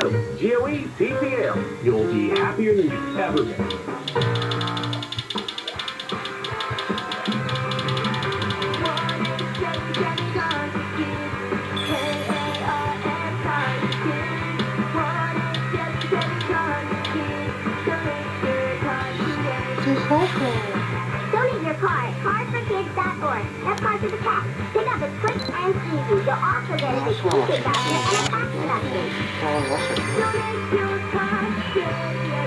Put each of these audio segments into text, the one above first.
GOE Kfi Am. You'll be happier than you've ever been. Donate your car at carsforkids.org. That's Cars for the Cat. Pick up is quick and easy. You'll also get an exclusive basket and a tax deduction. Donate your car.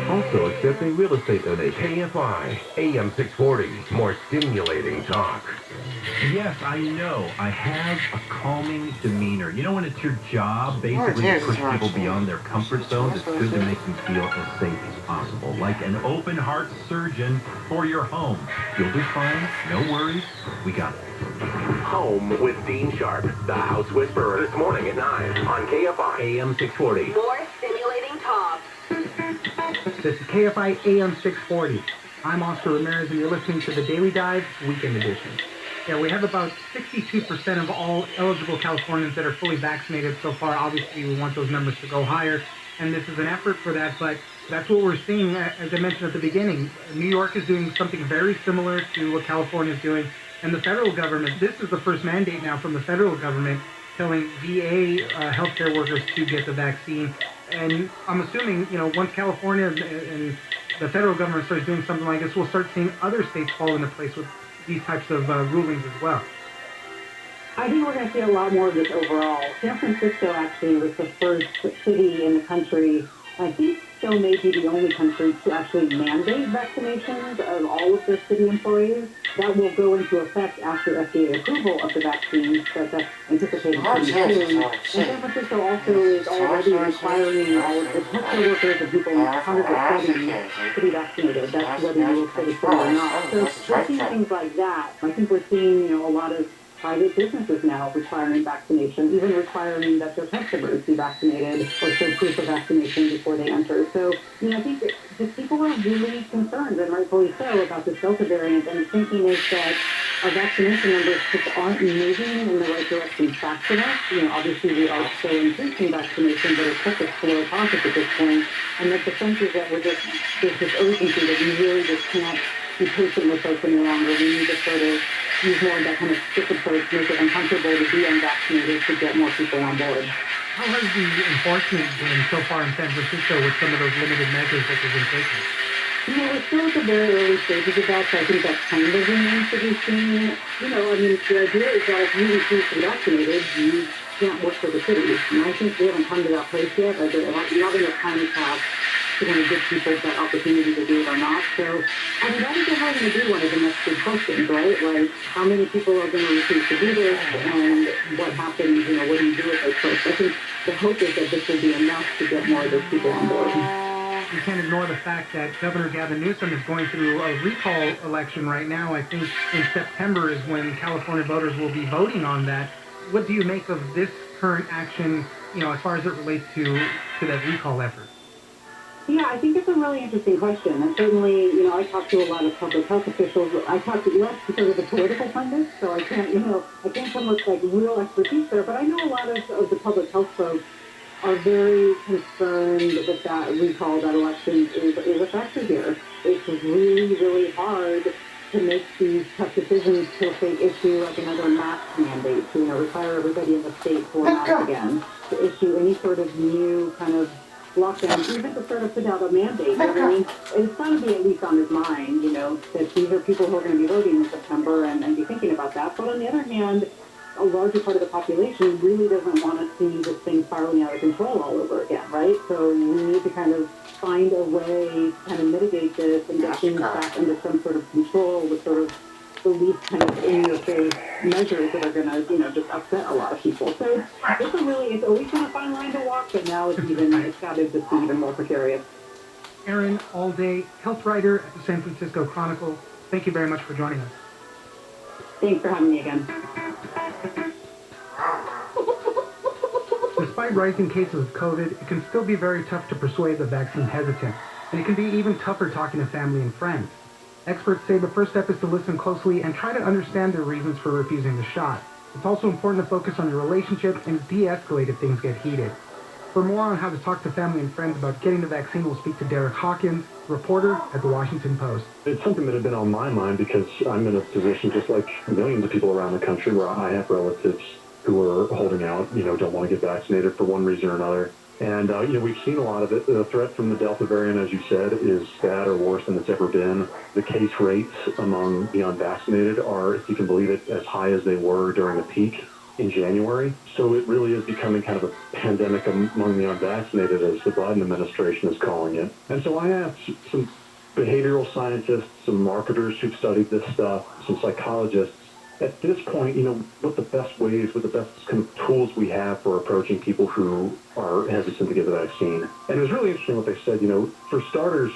Also accepting real estate donations. Kfi Am 640. More stimulating talk. Yes, I know. I have a calming demeanor. You know when it's your job, basically, to push people beyond their comfort zones, it's good to make them feel as safe as possible. Like an open heart surgeon for your home. You'll be fine. No worries. We got it. Home with Dean Sharp, the House Whisperer, this morning at 9 on Kfi Am 640. More stimulating talk. This is KFI AM 640. I'm Oscar Ramirez, and you're listening to the Daily Dive Weekend Edition. Yeah, we have about 62% of all eligible Californians that are fully vaccinated so far. Obviously, we want those numbers to go higher, and this is an effort for that, but that's what we're seeing. As I mentioned at the beginning, New York is doing something very similar to what California is doing, and the federal government, this is the first mandate now from the federal government telling VA healthcare workers to get the vaccine. And I'm assuming, once California and the federal government starts doing something like this, we'll start seeing other states fall into place with these types of rulings as well. I think we're going to see a lot more of this overall. San Francisco actually was the first city in the country, I think still may be the only country, to actually mandate vaccinations of all of their city employees. That will go into effect after FDA approval of the vaccines, but that's anticipated pretty soon. And San Francisco also is already requiring all of its healthcare workers and people in hundreds of cities to be vaccinated. That's whether you will stay city or not. So we're seeing things like that. I think we're seeing, a lot of private businesses now requiring vaccination, even requiring that their customers be vaccinated or show proof of vaccination before they enter. So, I think that people are really concerned, and rightfully so, about this Delta variant, and the thinking is that our vaccination numbers just aren't moving in the right direction fast enough. Obviously we are still increasing vaccination, but it's such a slow process at this point, and that the sense is that there's this urgency that we really just can't be patient with folks any longer. We need to sort of use more of that kind of stick approach, make it uncomfortable to be unvaccinated to get more people on board. How has the enforcement been so far in San Francisco with some of those limited measures that have been taken? We're still at the very early stages of that, so I think that kind of remains to be seen. The idea is that if you refuse to be vaccinated, you can't work for the city. And I think we haven't come to that place yet. Not enough time has passed to kind of give people that opportunity to do it or not. So, that is how we're going to do one of the next big questions, right? Like, how many people are going to refuse to do this, and what happens, what do you do with those folks? I think the hope is that this will be enough to get more of those people on board. You can't ignore the fact that Governor Gavin Newsom is going through a recall election right now. I think in September is when California voters will be voting on that. What do you make of this current action, as far as it relates to that recall effort? Yeah, I think it's a really interesting question. And certainly, I talk to a lot of public health officials. I talk to less because of the political pundits, so I can't come with real expertise there. But I know a lot of the public health folks are very concerned that recall, that election is a factor here. It's really, really hard to make these tough decisions to issue another mask mandate, to require everybody in the state to wear masks again, to issue any sort of new kind of lockdown, even to sort of put out a mandate. It's going to be at least on his mind, that these are people who are going to be voting in September and be thinking about that. But on the other hand, a larger part of the population really doesn't want to see this thing spiraling out of control all over again, right? So we need to kind of find a way to kind of mitigate this and get things back under some sort of control with sort of the least kind of in-your-face measures that are going to, just upset a lot of people. So it's always been a fine line to walk, but now it's got to just be even more precarious. Erin Allday, health writer at the San Francisco Chronicle. Thank you very much for joining us. Thanks for having me again. Despite rising cases of COVID, it can still be very tough to persuade the vaccine hesitant, and it can be even tougher talking to family and friends. Experts say the first step is to listen closely and try to understand their reasons for refusing the shot. It's also important to focus on your relationship and de-escalate if things get heated. For more on how to talk to family and friends about getting the vaccine, we'll speak to Derek Hawkins, reporter at the Washington Post. It's something that had been on my mind because I'm in a position just like millions of people around the country where I have relatives who are holding out, don't want to get vaccinated for one reason or another. And, we've seen a lot of it. The threat from the Delta variant, as you said, is bad or worse than it's ever been. The case rates among the unvaccinated are, if you can believe it, as high as they were during the peak in January. So it really is becoming kind of a pandemic among the unvaccinated, as the Biden administration is calling it. And so I asked some behavioral scientists, some marketers who've studied this stuff, some psychologists, at this point, what the best kind of tools we have for approaching people who are hesitant to get the vaccine. And it was really interesting what they said. For starters,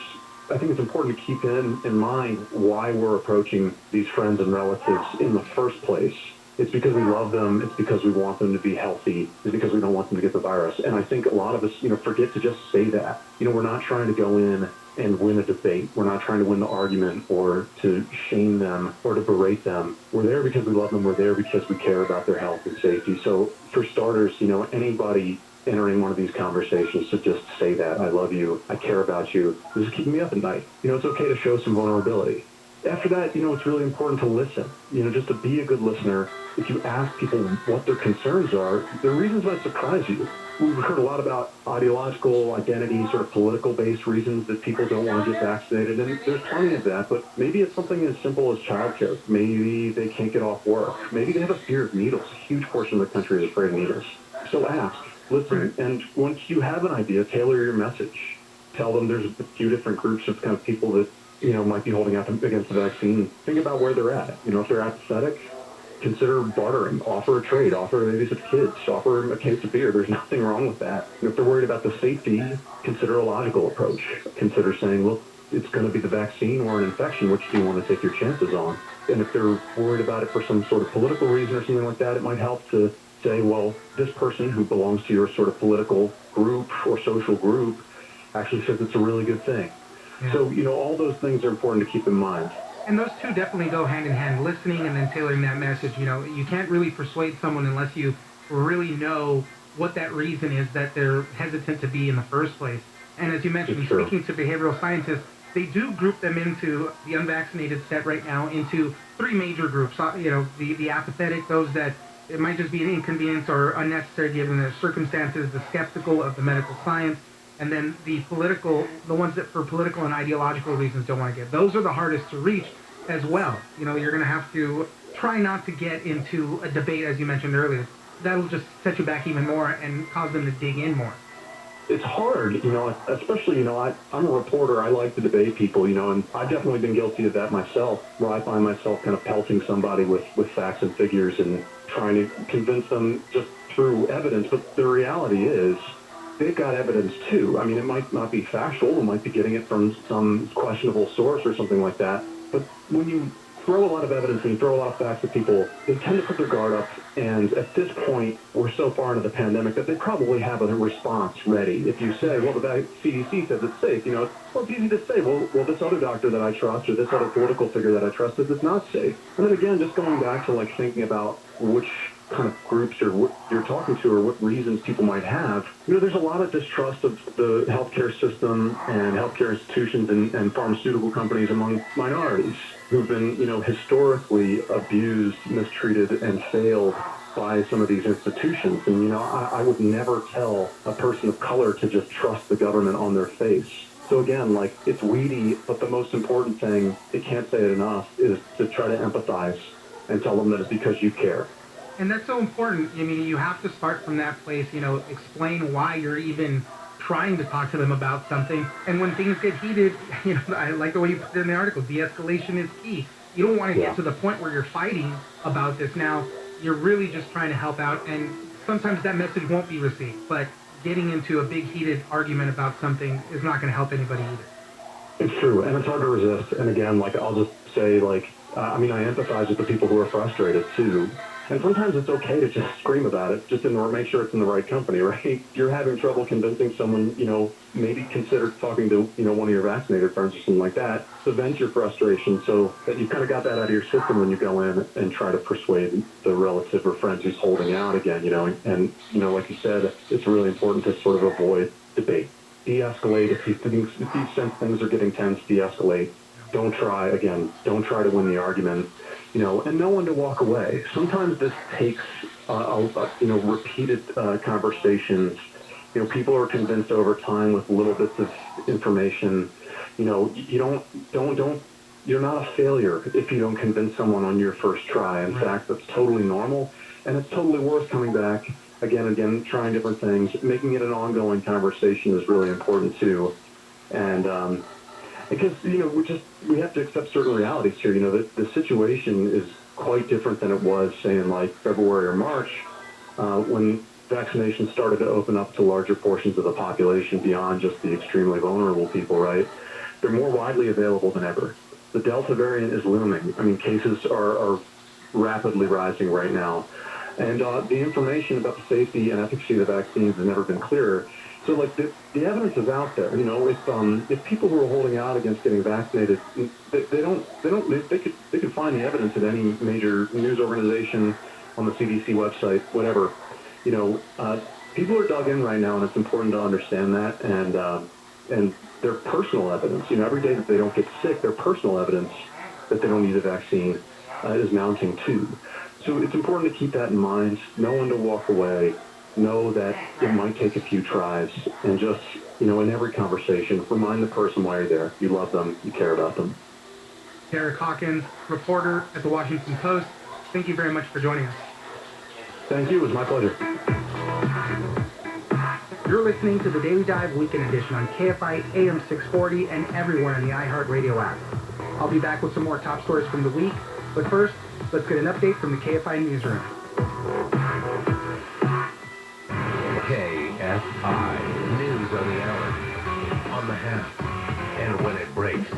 I think it's important to keep in mind why we're approaching these friends and relatives in the first place. It's because we love them. It's because we want them to be healthy. It's because we don't want them to get the virus. And I think a lot of us, forget to just say that. We're not trying to go in and win a debate. We're not trying to win the argument or to shame them or to berate them. We're there because we love them. We're there because we care about their health and safety. So for starters, anybody entering one of these conversations should just say that. I love you. I care about you. This is keeping me up at night. It's okay to show some vulnerability. After that, it's really important to listen, just to be a good listener. If you ask people what their concerns are, their reasons might surprise you. We've heard a lot about ideological, identity, sort of political-based reasons that people don't want to get vaccinated, and there's plenty of that, but maybe it's something as simple as childcare. Maybe they can't get off work. Maybe they have a fear of needles. A huge portion of the country is afraid of needles. So ask, listen, and once you have an idea, tailor your message. Tell them there's a few different groups of kind of people that might be holding out against the vaccine. Think about where they're at. If they're apathetic, consider bartering, offer a trade, offer maybe some kids, offer them a case of beer. There's nothing wrong with that. If they're worried about the safety, consider a logical approach. Consider saying, look, it's going to be the vaccine or an infection. Which do you want to take your chances on? And if they're worried about it for some sort of political reason or something like that, it might help to say, well, this person who belongs to your sort of political group or social group actually says it's a really good thing. Yeah. So, all those things are important to keep in mind. And those two definitely go hand in hand, listening and then tailoring that message. You can't really persuade someone unless you really know what that reason is that they're hesitant to be in the first place. And as you mentioned, speaking to behavioral scientists, they do group them into the unvaccinated set right now into three major groups. The apathetic, those that it might just be an inconvenience or unnecessary given the circumstances, the skeptical of the medical science, and then the ones that for political and ideological reasons don't want to get. Those are the hardest to reach as well. You're going to have to try not to get into a debate, as you mentioned earlier. That'll just set you back even more and cause them to dig in more. It's hard, especially, I'm a reporter. I like to debate people, and I've definitely been guilty of that myself, where I find myself kind of pelting somebody with facts and figures and trying to convince them just through evidence. But the reality is, they've got evidence too. I mean, it might not be factual. It might be getting it from some questionable source or something like that. But when you throw a lot of evidence and you throw a lot of facts at people, they tend to put their guard up. And at this point, we're so far into the pandemic that they probably have a response ready. If you say, well, the CDC says it's safe, it's easy to say, well, this other doctor that I trust or this other political figure that I trust says it's not safe. And then again, just going back to thinking about which kind of groups or what you're talking to or what reasons people might have, there's a lot of distrust of the healthcare system and healthcare institutions and pharmaceutical companies among minorities who've been, historically abused, mistreated, and failed by some of these institutions. And, I would never tell a person of color to just trust the government on their face. So again, it's weedy, but the most important thing, I can't say it enough, is to try to empathize and tell them that it's because you care. And that's so important. You have to start from that place, explain why you're even trying to talk to them about something. And when things get heated, I like the way you put it in the article, de-escalation is key. You don't want to get to the point where you're fighting about this. Now, you're really just trying to help out, and sometimes that message won't be received. But getting into a big heated argument about something is not going to help anybody either. It's true, and it's hard to resist. And again, I'll just say, I empathize with the people who are frustrated, too. And sometimes it's okay to just scream about it, just make sure it's in the right company, right? If you're having trouble convincing someone, maybe consider talking to, one of your vaccinated friends or something like that to vent your frustration so that you kind of got that out of your system when you go in and try to persuade the relative or friends who's holding out again, And, like you said, it's really important to sort of avoid debate. De-escalate. If you sense things are getting tense, de-escalate. Don't try to win the argument. And know when to walk away. Sometimes this takes, repeated conversations. People are convinced over time with little bits of information. You're not a failure if you don't convince someone on your first try. In fact, that's totally normal, and it's totally worth coming back again and again, trying different things. Making it an ongoing conversation is really important too. And, because, we have to accept certain realities here. The situation is quite different than it was, say, in like February or March, when vaccinations started to open up to larger portions of the population beyond just the extremely vulnerable people, right? They're more widely available than ever. The Delta variant is looming. I mean, cases are rapidly rising right now. And the information about the safety and efficacy of the vaccines has never been clearer. So, like, the evidence is out there. If people who are holding out against getting vaccinated, they could find the evidence at any major news organization, on the CDC website, whatever. People are dug in right now, and it's important to understand that. And their personal evidence, every day that they don't get sick, their personal evidence that they don't need a vaccine is mounting too. So it's important to keep that in mind. Know when to walk away. Know that it might take a few tries, and just, in every conversation, remind the person why you're there. You love them. You care about them. Derek Hawkins, reporter at the Washington Post. Thank you very much for joining us. Thank you. It was my pleasure. You're listening to the Daily Dive Weekend Edition on KFI AM 640 and everywhere in the iHeartRadio app. I'll be back with some more top stories from the week, but first, let's get an update from the KFI newsroom. KFI, news on the hour, on the half, and when it breaks.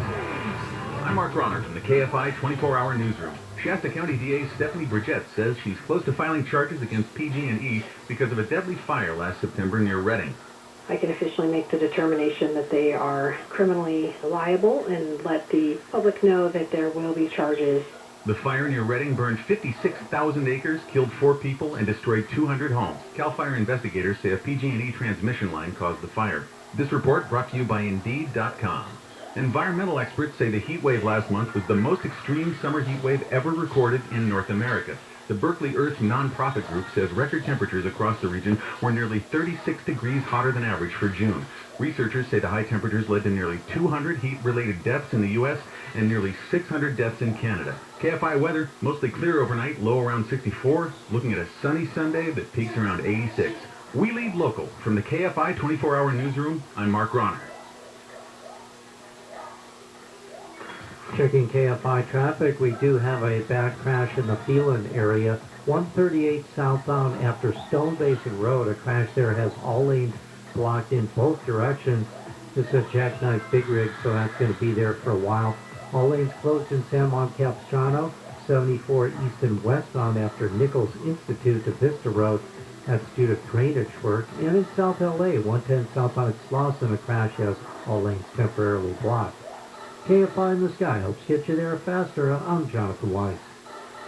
I'm Mark Ronner from the KFI 24-hour newsroom. Shasta County DA Stephanie Bridgette says she's close to filing charges against PG&E because of a deadly fire last September near Reading. I can officially make the determination that they are criminally liable and let the public know that there will be charges. The fire near Reading burned 56,000 acres, killed 4 people, and destroyed 200 homes. CAL FIRE investigators say a PG&E transmission line caused the fire. This report brought to you by Indeed.com. Environmental experts say the heat wave last month was the most extreme summer heat wave ever recorded in North America. The Berkeley Earth nonprofit group says record temperatures across the region were nearly 36 degrees hotter than average for June. Researchers say the high temperatures led to nearly 200 heat-related deaths in the U.S. and nearly 600 deaths in Canada. KFI weather, mostly clear overnight, low around 64. Looking at a sunny Sunday that peaks around 86. We lead local. From the KFI 24-hour newsroom, I'm Mark Ronner. Checking KFI traffic, we do have a bad crash in the Phelan area. 138 southbound after Stone Basin Road. A crash there has all lanes blocked in both directions. This is Jackknife Big Rig, so that's going to be there for a while. All lanes closed in San Juan Capistrano. 74 east and westbound after Nichols Institute to Vista Road. That's due to drainage work. And in South LA, 110 southbound at Slauson, a crash has all lanes temporarily blocked. KFI in the Sky helps get you there faster. I'm Jonathan Weiss.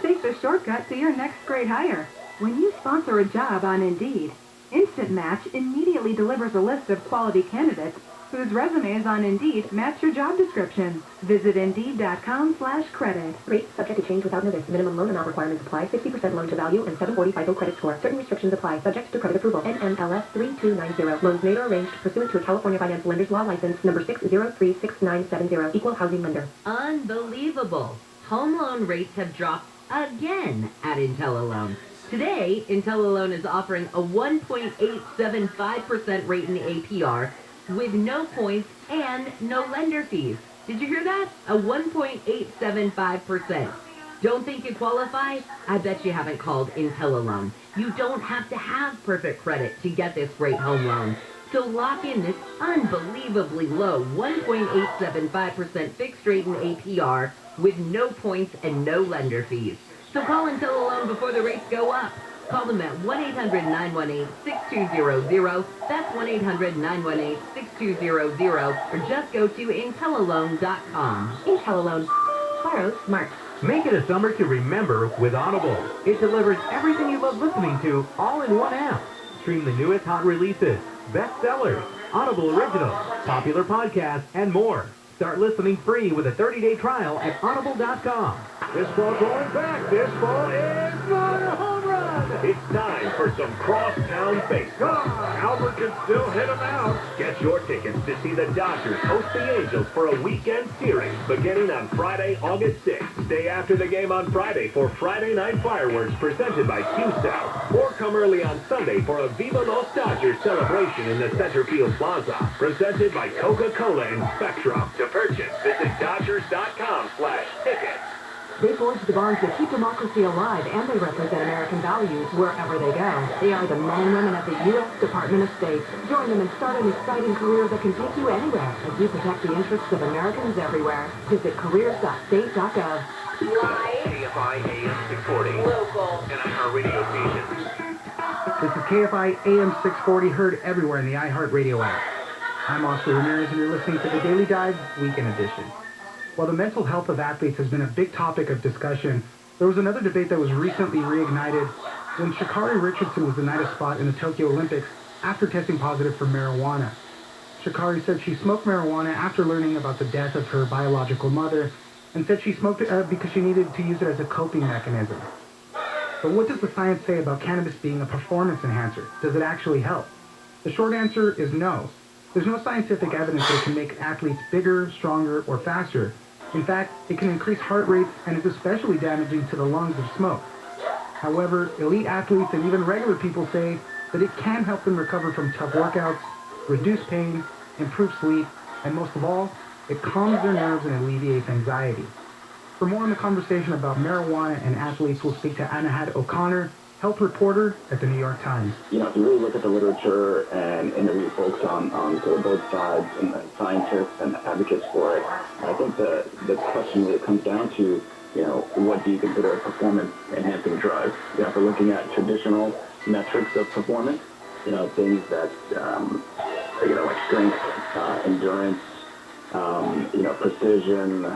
Take the shortcut to your next great hire. When you sponsor a job on Indeed, Instant Match immediately delivers a list of quality candidates whose resumes on Indeed match your job description. Visit Indeed.com/credit. Rate subject to change without notice. Minimum loan amount requirements apply. 60% loan to value and 740 FICO credit score. Certain restrictions apply. Subject to credit approval. NMLS 3290. Loans made or arranged pursuant to a California Finance Lenders Law license number 6036970. Equal housing lender. Unbelievable. Home loan rates have dropped again at IntelliLoan. Today, IntelliLoan is offering a 1.875% rate in APR with no points and no lender fees. Did you hear that? A 1.875%. Don't think you qualify? I bet you haven't called IntelliLoan. You don't have to have perfect credit to get this great home loan. So lock in this unbelievably low 1.875% fixed rate in APR with no points and no lender fees. So call and tell alone before the rates go up. Call them at 1-800-918-6200. That's 1-800-918-6200. Or just go to intellalone.com. IntelliLoan. Borrow smart. Make it a summer to remember with Audible. It delivers everything you love listening to all in one app. Stream the newest hot releases, bestsellers, Audible originals, popular podcasts, and more. Start listening free with a 30-day trial at audible.com. This ball going back. This ball is not a home run. It's time for some crosstown baseball. Albert can still hit him out. Get your tickets to see the Dodgers host the Angels for a weekend series beginning on Friday, August 6th. Stay after the game on Friday for Friday Night Fireworks presented by Q-Cell. Or come early on Sunday for a Viva Los Dodgers celebration in the Center Field Plaza. Presented by Coca-Cola and Spectrum. To purchase, visit Dodgers.com/tickets. They forge the bonds that keep democracy alive, and they represent American values wherever they go. They are the men and women at the U.S. Department of State. Join them and start an exciting career that can take you anywhere as you protect the interests of Americans everywhere. Visit careers.state.gov. Live. KFI AM 640. Local. And iHeartRadio station. This is KFI AM 640, heard everywhere in the iHeartRadio app. I'm Oscar Ramirez, and you're listening to the Daily Dive Weekend Edition. While the mental health of athletes has been a big topic of discussion, there was another debate that was recently reignited when Sha'Carri Richardson was denied a spot in the Tokyo Olympics after testing positive for marijuana. Sha'Carri said she smoked marijuana after learning about the death of her biological mother, and said she smoked it because she needed to use it as a coping mechanism. But what does the science say about cannabis being a performance enhancer? Does it actually help? The short answer is no. There's no scientific evidence that it can make athletes bigger, stronger, or faster. In fact, it can increase heart rates and is especially damaging to the lungs of smoke. However, elite athletes and even regular people say that it can help them recover from tough workouts, reduce pain, improve sleep, and most of all, it calms their nerves and alleviates anxiety. For more on the conversation about marijuana and athletes, we'll speak to Anahad O'Connor, health reporter at the New York Times. You know, if you really look at the literature and interview folks on sort of both sides and the scientists and advocates for it, I think the question really comes down to, you know, what do you consider a performance-enhancing drug? You know, if we're looking at traditional metrics of performance, you know, things that, you know, like strength, endurance, you know, precision,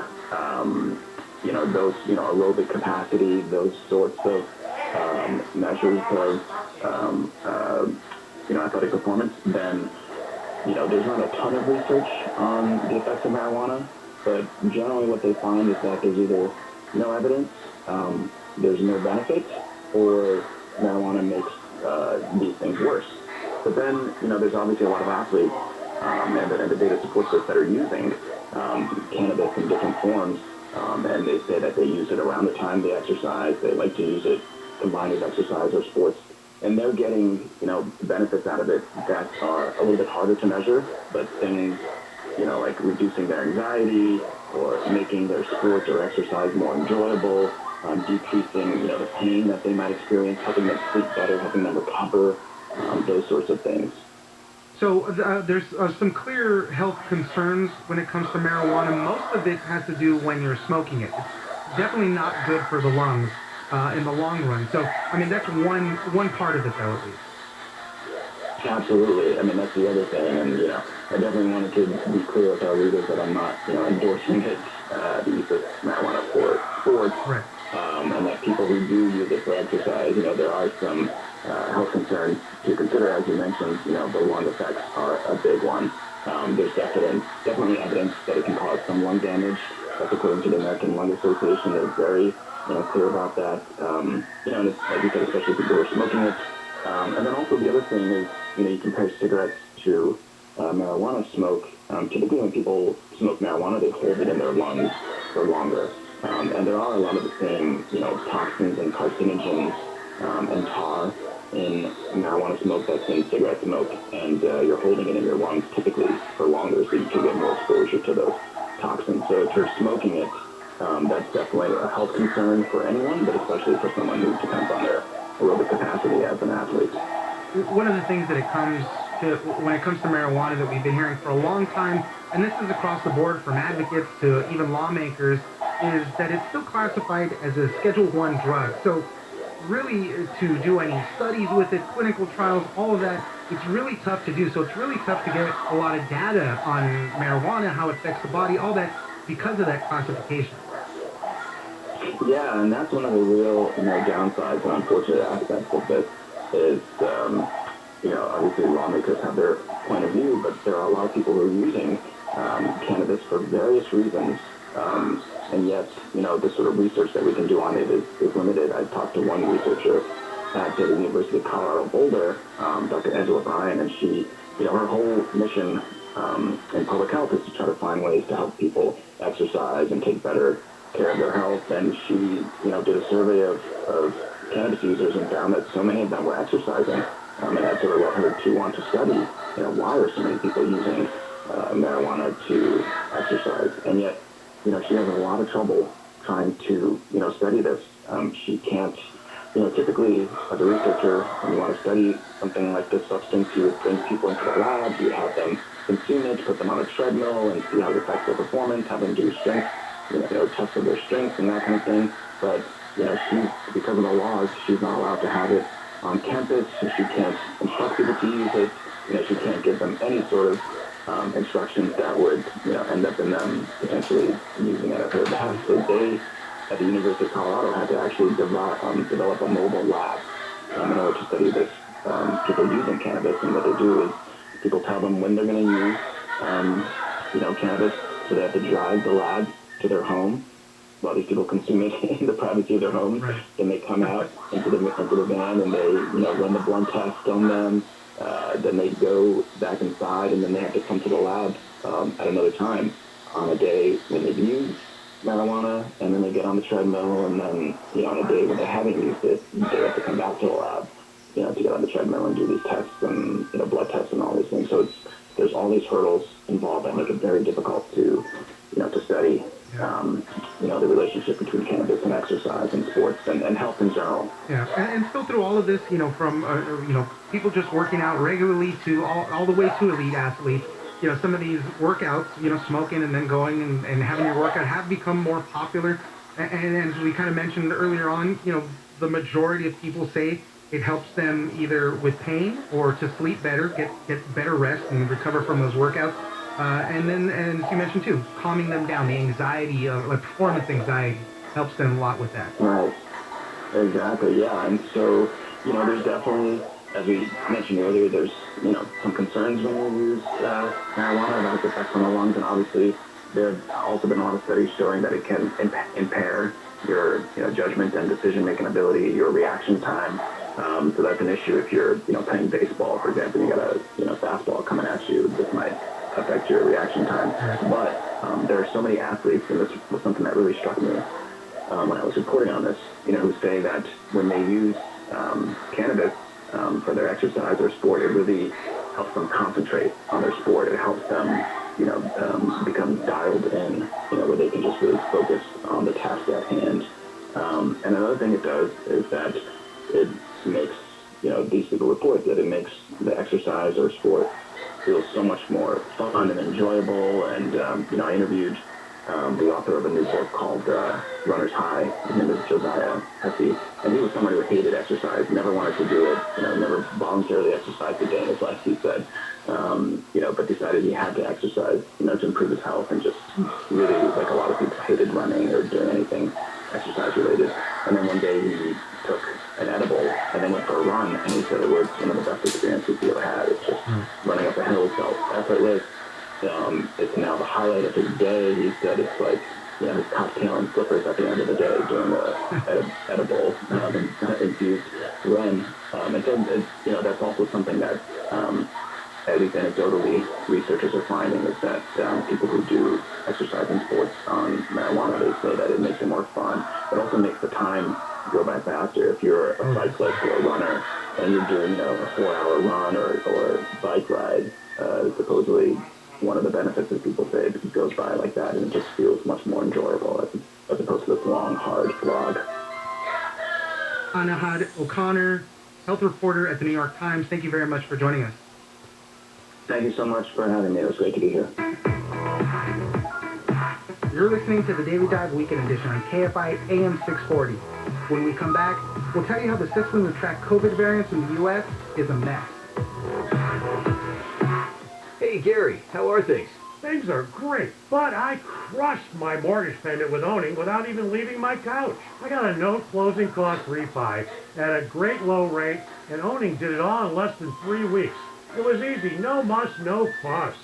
you know, those, you know, aerobic capacity, those sorts of measures of, you know, athletic performance, then, you know, there's not a ton of research on the effects of marijuana, but generally what they find is that there's either no evidence, there's no benefit, or marijuana makes these things worse. But then, you know, there's obviously a lot of athletes, and the data supports this, that are using cannabis in different forms, and they say that they use it around the time they exercise. They like to use it combined with exercise or sports, and they're getting, you know, benefits out of it that are a little bit harder to measure, but things, you know, like reducing their anxiety or making their sport or exercise more enjoyable, decreasing, you know, the pain that they might experience, helping them sleep better, helping them recover, those sorts of things. So there's some clear health concerns when it comes to marijuana. Most of it has to do when you're smoking it. It's definitely not good for the lungs in the long run. So, I mean, that's one part of it, though, at least. Absolutely. I mean, that's the other thing. And, you know, I definitely wanted to be clear with our readers that I'm not, you know, endorsing it, the use of marijuana for sports. Right. And that people who do use it for exercise, you know, there are some health concerns to consider. As you mentioned, you know, the lung effects are a big one. There's definitely evidence that it can cause some lung damage. That's according to the American Lung Association. They're very, you know, clear about that. You know, and it's, like you said, especially people who are smoking it. And then also the other thing is, you know, you compare cigarettes to marijuana smoke. Typically when people smoke marijuana, they hold it in their lungs for longer. And there are a lot of the same, you know, toxins and carcinogens and tar in marijuana smoke that's in cigarette smoke. And you're holding it in your lungs typically for longer, so you can get more exposure to those toxins. So if you're smoking it, that's definitely a health concern for anyone, but especially for someone who depends on their aerobic capacity as an athlete. One of the things that when it comes to marijuana that we've been hearing for a long time, and this is across the board from advocates to even lawmakers, is that it's still classified as a Schedule 1 drug. So really to do any studies with it, clinical trials, all of that, it's really tough to do. So it's really tough to get a lot of data on marijuana, how it affects the body, all that, because of that classification. Yeah, and that's one of the real, downsides and unfortunate aspects of this is, obviously lawmakers have their point of view, but there are a lot of people who are using cannabis for various reasons. And yet, the sort of research that we can do on it is limited. I talked to one researcher at the University of Colorado Boulder, Dr. Angela Bryan, and she, her whole mission in public health is to try to find ways to help people exercise and take better care of their health. And she, did a survey of cannabis users and found that so many of them were exercising. And that sort of led her to want to study, why are so many people using marijuana to exercise? And yet, she has a lot of trouble trying to, study this. She can't, typically as a researcher, when you want to study something like this substance, you would bring people into the lab, you would have them consume it, put them on a treadmill and see how it affects their performance, have them do strength, tests of their strength and that kind of thing. But, because of the laws, she's not allowed to have it on campus. She can't instruct people to use it. She can't give them any sort of instructions that would, end up in them potentially using it at their behest. So they, at the University of Colorado, had to actually develop a mobile lab in order to study this. People using cannabis, and what they do is people tell them when they're going to use, cannabis, so they have to drive the lab to their home while these people consume it in the privacy of their homes. Right. Then they come out into the van and they, run the blunt test on them. Then they go back inside, and then they have to come to the lab at another time on a day when they've used marijuana, and then they get on the treadmill, and then, on a day when they haven't used it, they have to come back to the lab, to get on the treadmill and do these tests and, blood tests and all these things. So there's all these hurdles involved that make it very difficult to, to study, the relationship between cannabis and exercise and sports and health in general. Yeah, and still through all of this, from, people just working out regularly to all the way to elite athletes, some of these workouts, smoking and then going and having your workout have become more popular. And as we kind of mentioned earlier on, the majority of people say it helps them either with pain or to sleep better, get better rest and recover from those workouts. And then, as you mentioned too, calming them down, the anxiety, like performance anxiety, helps them a lot with that. Right. Exactly, yeah. And so, there's definitely, as we mentioned earlier, there's, some concerns when you use marijuana about its effects on the lungs. And obviously, there have also been a lot of studies showing that it can impair your, judgment and decision-making ability, your reaction time. So that's an issue if you're, playing baseball, for example, you got a, fastball coming at you. This might affect your reaction time. But there are so many athletes, and this was something that really struck me when I was reporting on this, who say that when they use cannabis for their exercise or sport, it really helps them concentrate on their sport. It helps them, become dialed in, where they can just really focus on the task at hand. And another thing it does is that it makes, these people report that it makes the exercise or sport feel so much more fun and enjoyable. And, I interviewed the author of a new book called Runner's High. His name is Josiah Hesse, and he was someone who hated exercise, never wanted to do it, never voluntarily exercised a day in his life, he said, but decided he had to exercise, to improve his health, and just really, like a lot of people, hated running or doing anything exercise related. And then one day he took an edible and then went for a run, and he said it was one of the best experiences he ever had. It's just running up a hill felt effortless. It's now the highlight of his day. He said it's like, his cocktail and slippers at the end of the day doing the edible infused run. And so, that's also something that, at least anecdotally, researchers are finding is that people who do exercise and sports on marijuana, they say that it makes it more fun. It also makes the time go by faster. If you're a cyclist or a runner and you're doing, a 4-hour run or bike ride, supposedly one of the benefits that people say is it goes by like that, and it just feels much more enjoyable as opposed to this long, hard slog. Anahad O'Connor, health reporter at the New York Times, thank you very much for joining us. Thank you so much for having me. It was great to be here. You're listening to the Daily Dive Weekend Edition on KFI AM 640. When we come back, we'll tell you how the system to track COVID variants in the U.S. is a mess. Hey, Gary, how are things? Things are great, but I crushed my mortgage payment with owning without even leaving my couch. I got a no closing cost refi at a great low rate, and owning did it all in less than 3 weeks. It was easy, no muss, no fuss.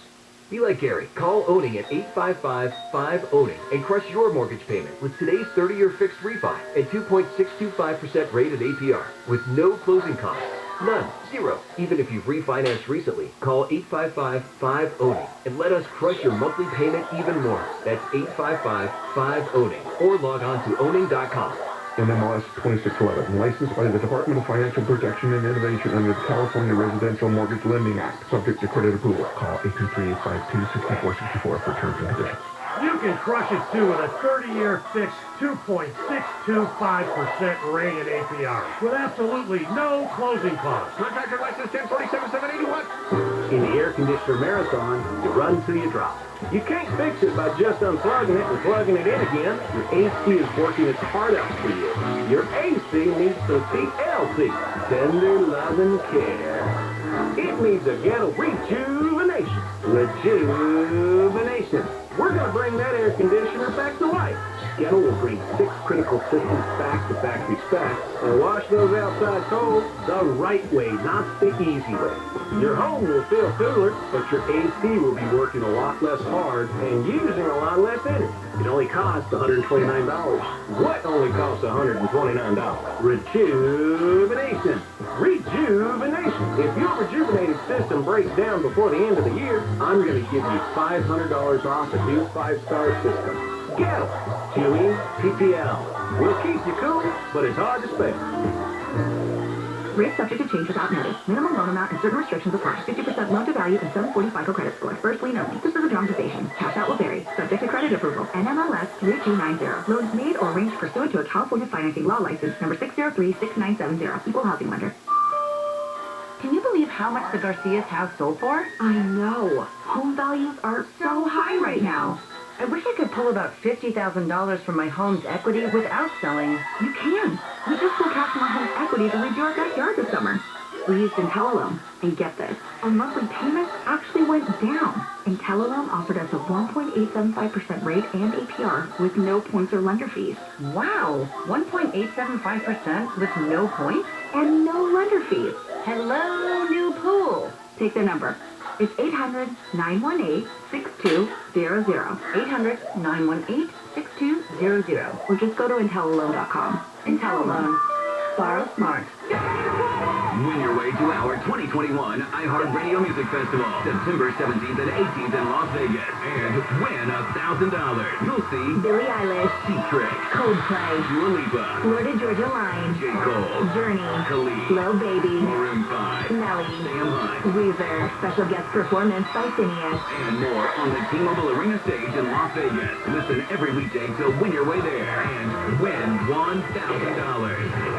Be like Gary. Call Owning at 855-5-OWNING and crush your mortgage payment with today's 30-year fixed refi at 2.625% rate at APR with no closing costs. None. Zero. Even if you've refinanced recently, call 855-5-OWNING and let us crush your monthly payment even more. That's 855-5-OWNING or log on to owning.com. NMLS 2611, licensed by the Department of Financial Protection and Innovation under the California Residential Mortgage Lending Act, subject to credit approval. Call 823-852-6464 for terms and conditions. You can crush it too with a 30-year fixed 2.625% rate at APR with absolutely no closing costs. Contractor license 1047-781. In the air conditioner marathon, you run till you drop. You can't fix it by just unplugging it and plugging it in again. Your AC is working its heart out for you. Your AC needs some TLC, tender love and care. It needs a ghetto rejuvenation. Rejuvenation. We're going to bring that air conditioner back to life. Ghetto will bring 6 critical systems back to factory spec and wash those outside coals the right way, not the easy way. Your home will feel cooler, but your AC will be working a lot less hard and using a lot less energy. It only costs $129. What only costs $129? Rejuvenation. Rejuvenation. If your rejuvenated system breaks down before the end of the year, I'm going to give you $500 off a new 5-star system. Ghetto. QE, PPL. We'll keep you cool, but it's hard to spell. Rate subject to change without notice. Minimum loan amount and certain restrictions apply. 50% loan to value and 740 FICO credit score. First lien only. This is a dramatization. Cash out will vary. Subject to credit approval. NMLS 3290. Loans made or arranged pursuant to a California financing law license number 6036970. Equal housing lender. Can you believe how much the Garcia's house sold for? I know. Home values are so high right now. I wish I could pull about $50,000 from my home's equity without selling. You can. We just forecast my home's equity to redo our backyard this summer. We used IntelliLoan, and get this, our monthly payments actually went down. IntelliLoan offered us a 1.875% rate and APR with no points or lender fees. Wow, 1.875% with no points? And no lender fees. Hello, new pool. Take their number. It's 800-918-6200. 800-918-6200. Or just go to IntelliLoan.com. IntelliLoan. Borrow smart. Win your way to our 2021 iHeartRadio Music Festival, September 17th and 18th in Las Vegas, and win $1,000. You'll see Billie Eilish, T-Trick, Coldplay, Dua Lipa, Florida Georgia Line, J. Cole, Journey, Khalid, Lil Baby, Maroon 5, Nelly, Sam Hunt, Weezer, special guest performance by Phineas, and more on the T-Mobile Arena stage in Las Vegas. Listen every weekday to win your way there and win $1,000.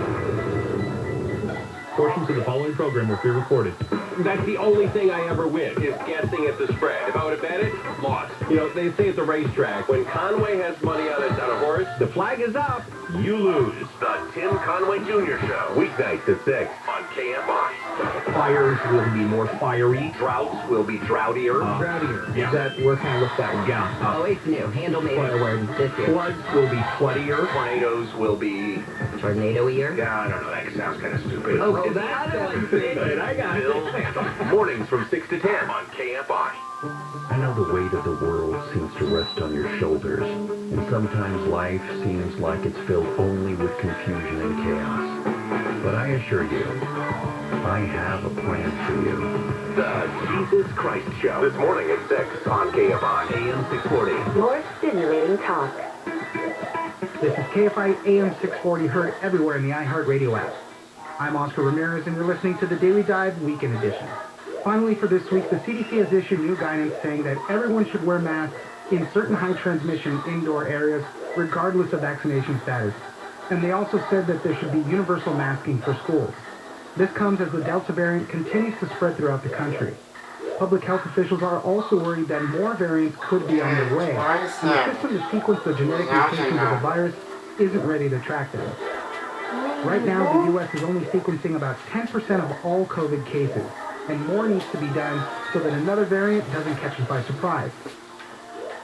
Portions of the following program will be recorded. That's the only thing I ever win, is guessing at the spread. If I would have bet it, lost. You know, they say at the racetrack, when Conway has money on a horse, the flag is up, you lose. The Tim Conway Jr. Show, weeknights at 6 on KFI. Fires will be more fiery. Droughts will be droutier. Droutier. Yeah. Where can I look that one? Yeah. Oh, it's new. Handle made awards this year. Floods will be floodier. Tornadoes will be... Tornado year? Yeah, I don't know. That sounds kind of stupid. Oh, that's good. I got it. Mornings from 6 to 10 on KFI. I know the weight of the world seems to rest on your shoulders, and sometimes life seems like it's filled only with confusion and chaos. But I assure you, I have a plan for you. The Jesus Christ Show. This morning at 6 on KFI AM 640. More stimulating talk. This is KFI AM 640, heard everywhere in the iHeartRadio app. I'm Oscar Ramirez, and you're listening to the Daily Dive Weekend Edition. Finally, for this week, the CDC has issued new guidance saying that everyone should wear masks in certain high-transmission indoor areas, regardless of vaccination status. And they also said that there should be universal masking for schools. This comes as the Delta variant continues to spread throughout the country. Public health officials are also worried that more variants could be on their way. And the system to sequence the genetic mutations of the virus isn't ready to track them. Right now, the U.S. is only sequencing about 10% of all COVID cases, and more needs to be done so that another variant doesn't catch us by surprise.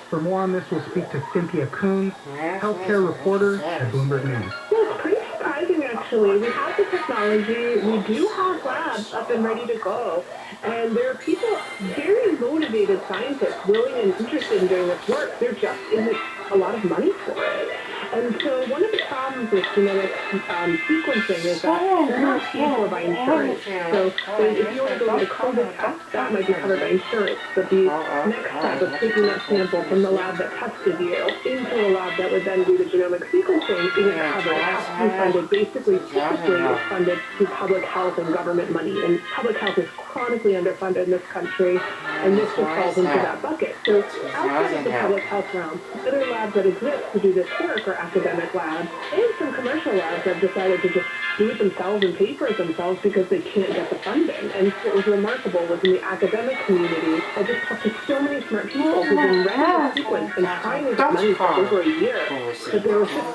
For more on this, we'll speak to Cynthia Coons, healthcare reporter at Bloomberg News. It's pretty surprising, actually. We have the technology. We do have labs up and ready to go. And there are people, very motivated scientists, willing and interested in doing this work. There just isn't a lot of money for it. And so one of the problems with genetic sequencing is that it's not paid for by insurance. So if you want to go get a COVID test, that might be covered by insurance. But the next step of taking that sample from the lab that tested you into a lab that would then do the genomic sequencing isn't covered. It has to be funded. Basically, typically it's funded through public health and government money. And public health is chronically underfunded in this country, and this just falls into that bucket. So outside of the public health realm, other labs that exist to do this work are academic labs, and some commercial labs have decided to just do it themselves and pay for it themselves because they can't get the funding. And what was remarkable was in the academic community, I just talked to so many smart people who've been ready to sequence and trying to get money for over a year, but there was just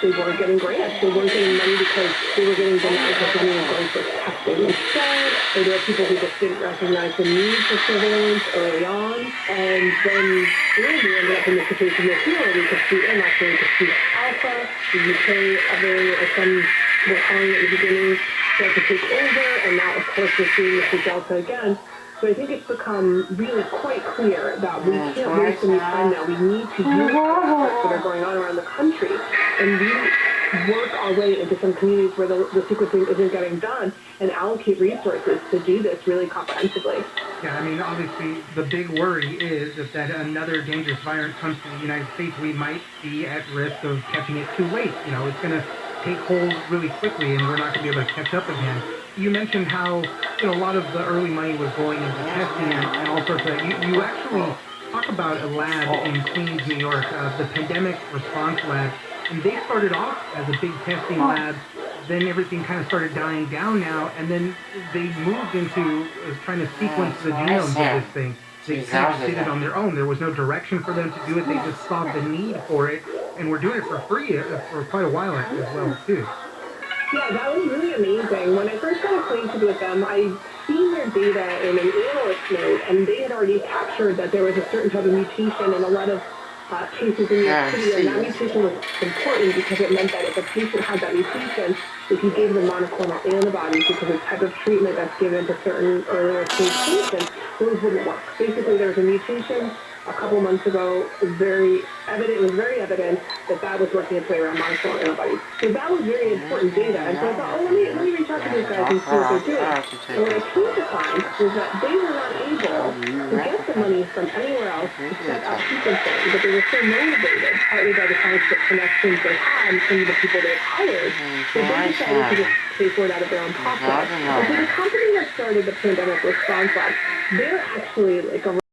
they weren't getting grants. They weren't getting money because they were getting denied because money was going for testing instead. Or there were people who just didn't recognize the need for surveillance early on. And then we ended up in the situation this year where we could see, and actually we could see Alpha, the UK, or some were calling it in the beginning, start to take over. And now, of course, we're seeing this with Delta again. So I think it's become really quite clear that we can't waste any time now. We need to use the efforts that are going on around the country and really work our way into some communities where the sequencing isn't getting done and allocate resources to do this really comprehensively. Yeah, I mean, obviously, the big worry is that another dangerous virus comes to the United States, we might be at risk of catching it too late. You know, it's going to take hold really quickly, and we're not going to be able to catch up again. You mentioned how, you know, a lot of the early money was going into testing and all sorts of that. You actually talk about a lab in Queens, New York, the Pandemic Response Lab, and they started off as a big testing lab. Then everything kind of started dying down now, and then they moved into trying to sequence the genomes of this thing. They kind of did it on their own. There was no direction for them to do it. They just saw the need for it, and we're doing it for free for quite a while as well, too. Yeah, that was really amazing. When I first got acquainted with them, I'd seen their data in an analyst note, and they had already captured that there was a certain type of mutation in a lot of cases in New York City, and that mutation was important because it meant that if a patient had that mutation, if you gave them monoclonal antibodies, because of the type of treatment that's given to certain earlier stage patients, those wouldn't work. Basically, there was a mutation a couple months ago. It was very evident that that was working its way around monoclonal antibodies. So that was very important data. And so I thought, let me reach out to these guys and see what they're doing. And what I came to find was that they were not able to get the money from anywhere else to set up sequencing, but they were so motivated, partly by the scientific connections they had and some of the people they hired, that they decided to just pay for it out of their own pocket. And so the company that started the Pandemic Response Lab, they're actually like a